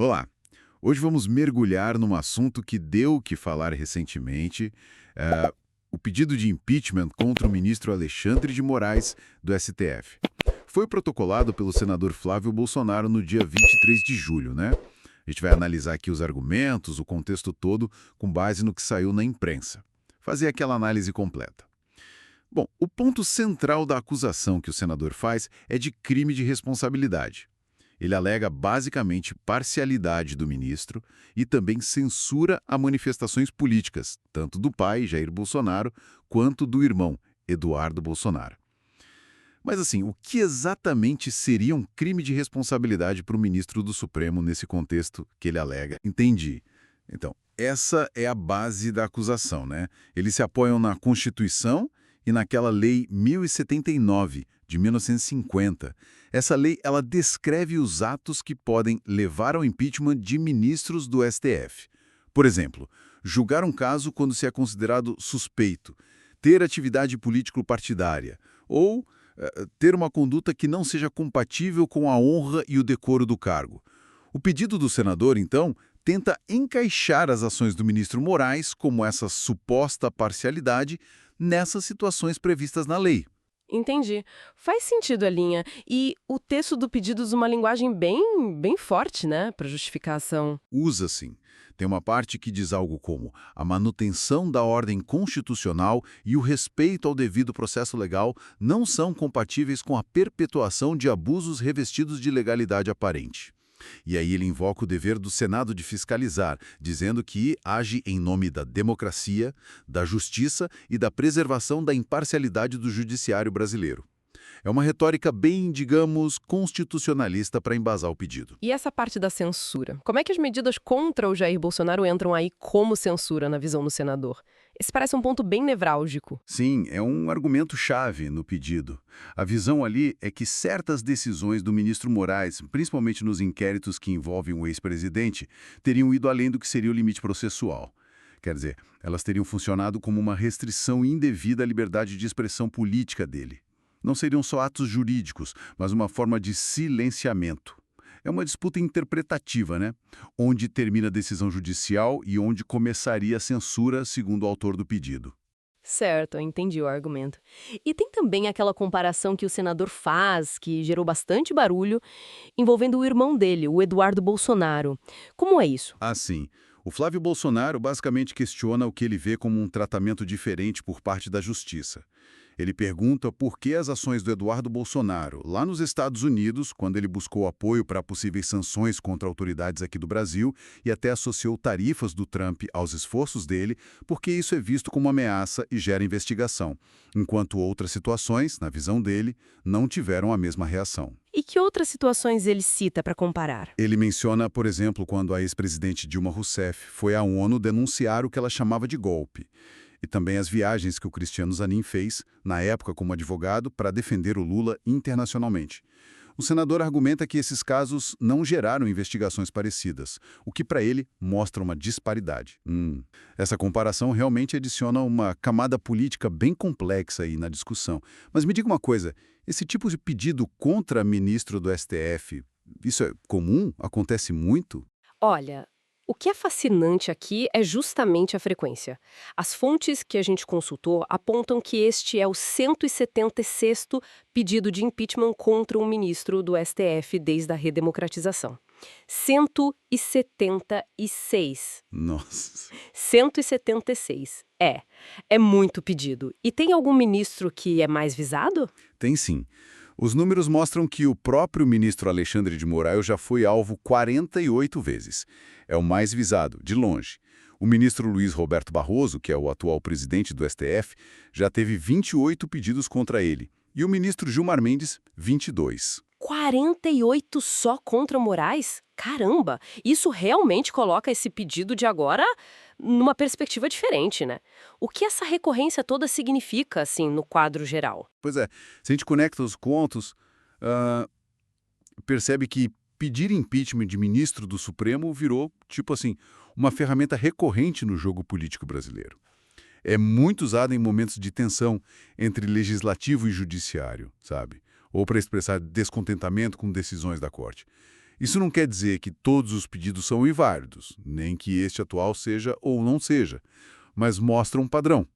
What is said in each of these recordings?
Olá! Hoje vamos mergulhar num assunto que deu o que falar recentemente, o pedido de impeachment contra o ministro Alexandre de Moraes, do STF. Foi protocolado pelo senador Flávio Bolsonaro no dia 23 de julho, né? A gente vai analisar aqui os argumentos, o contexto todo, com base no que saiu na imprensa. Fazer aquela análise completa. Bom, o ponto central da acusação que o senador faz é de crime de responsabilidade. Ele alega basicamente parcialidade do ministro e também censura a manifestações políticas, tanto do pai, Jair Bolsonaro, quanto do irmão, Eduardo Bolsonaro. Mas assim, o que exatamente seria um crime de responsabilidade para o ministro do Supremo nesse contexto que ele alega? Entendi. Então, essa é a base da acusação, né? Eles se apoiam na Constituição e naquela Lei 1079, de 1950. Essa lei, ela descreve os atos que podem levar ao impeachment de ministros do STF. Por exemplo, julgar um caso quando se é considerado suspeito, ter atividade político-partidária ou ter uma conduta que não seja compatível com a honra e o decoro do cargo. O pedido do senador, então, tenta encaixar as ações do ministro Moraes, como essa suposta parcialidade, nessas situações previstas na lei. Entendi. Faz sentido a linha. E o texto do pedido usa uma linguagem bem forte, né, para justificação. Usa sim. Tem uma parte que diz algo como a manutenção da ordem constitucional e o respeito ao devido processo legal não são compatíveis com a perpetuação de abusos revestidos de legalidade aparente. E aí ele invoca o dever do Senado de fiscalizar, dizendo que age em nome da democracia, da justiça e da preservação da imparcialidade do judiciário brasileiro. É uma retórica bem, digamos, constitucionalista para embasar o pedido. E essa parte da censura? Como é que as medidas contra o Jair Bolsonaro entram aí como censura na visão do senador? Esse parece um ponto bem nevrálgico. Sim, é um argumento-chave no pedido. A visão ali é que certas decisões do ministro Moraes, principalmente nos inquéritos que envolvem o ex-presidente, teriam ido além do que seria o limite processual. Quer dizer, elas teriam funcionado como uma restrição indevida à liberdade de expressão política dele. Não seriam só atos jurídicos, mas uma forma de silenciamento. É uma disputa interpretativa, né? Onde termina a decisão judicial e onde começaria a censura, segundo o autor do pedido. Certo, eu entendi o argumento. E tem também aquela comparação que o senador faz, que gerou bastante barulho, envolvendo o irmão dele, o Eduardo Bolsonaro. Como é isso? Assim, o Flávio Bolsonaro basicamente questiona o que ele vê como um tratamento diferente por parte da justiça. Ele pergunta por que as ações do Eduardo Bolsonaro, lá nos Estados Unidos, quando ele buscou apoio para possíveis sanções contra autoridades aqui do Brasil e até associou tarifas do Trump aos esforços dele, porque isso é visto como ameaça e gera investigação, enquanto outras situações, na visão dele, não tiveram a mesma reação. E que outras situações ele cita para comparar? Ele menciona, por exemplo, quando a ex-presidente Dilma Rousseff foi à ONU denunciar o que ela chamava de golpe. E também as viagens que o Cristiano Zanin fez, na época como advogado, para defender o Lula internacionalmente. O senador argumenta que esses casos não geraram investigações parecidas, o que para ele mostra uma disparidade. Essa comparação realmente adiciona uma camada política bem complexa aí na discussão. Mas me diga uma coisa, esse tipo de pedido contra ministro do STF, isso é comum? Acontece muito? Olha, o que é fascinante aqui é justamente a frequência. As fontes que a gente consultou apontam que este é o 176º pedido de impeachment contra um ministro do STF desde a redemocratização. 176. Nossa. 176. É muito pedido. E tem algum ministro que é mais visado? Tem sim. Os números mostram que o próprio ministro Alexandre de Moraes já foi alvo 48 vezes. É o mais visado, de longe. O ministro Luiz Roberto Barroso, que é o atual presidente do STF, já teve 28 pedidos contra ele. E o ministro Gilmar Mendes, 22. 48 só contra Moraes? Caramba! Isso realmente coloca esse pedido de agora numa perspectiva diferente, né? O que essa recorrência toda significa, assim, no quadro geral? Pois é, se a gente conecta os pontos, percebe que pedir impeachment de ministro do Supremo virou, tipo assim, uma ferramenta recorrente no jogo político brasileiro. É muito usado em momentos de tensão entre legislativo e judiciário, sabe? Ou para expressar descontentamento com decisões da corte. Isso não quer dizer que todos os pedidos são inválidos, nem que este atual seja ou não seja, mas mostra um padrão.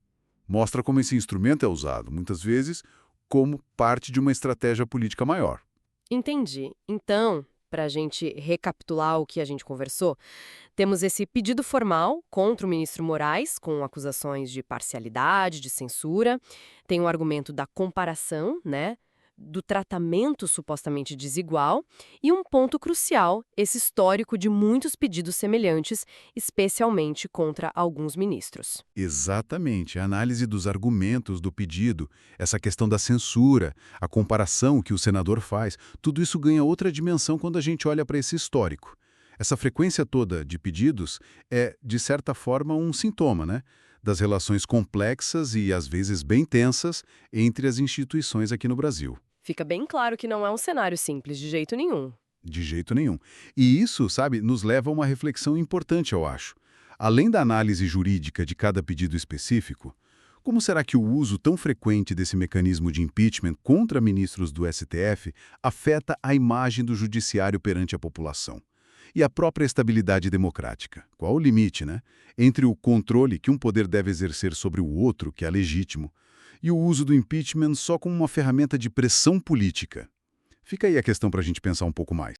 Mostra como esse instrumento é usado, muitas vezes, como parte de uma estratégia política maior. Entendi. Então, para a gente recapitular o que a gente conversou, temos esse pedido formal contra o ministro Moraes, com acusações de parcialidade, de censura. Tem o argumento da comparação, né? Do tratamento supostamente desigual. E um ponto crucial, esse histórico de muitos pedidos semelhantes, especialmente contra alguns ministros. Exatamente, a análise dos argumentos do pedido, essa questão da censura, a comparação que o senador faz, tudo isso ganha outra dimensão quando a gente olha para esse histórico. Essa frequência toda de pedidos é, de certa forma, um sintoma, né? Das relações complexas e, às vezes, bem tensas entre as instituições aqui no Brasil. Fica bem claro que não é um cenário simples de jeito nenhum. De jeito nenhum. E isso, sabe, nos leva a uma reflexão importante, eu acho. Além da análise jurídica de cada pedido específico, como será que o uso tão frequente desse mecanismo de impeachment contra ministros do STF afeta a imagem do judiciário perante a população? E a própria estabilidade democrática? Qual o limite, né? Entre o controle que um poder deve exercer sobre o outro, que é legítimo, e o uso do impeachment só como uma ferramenta de pressão política? Fica aí a questão para a gente pensar um pouco mais.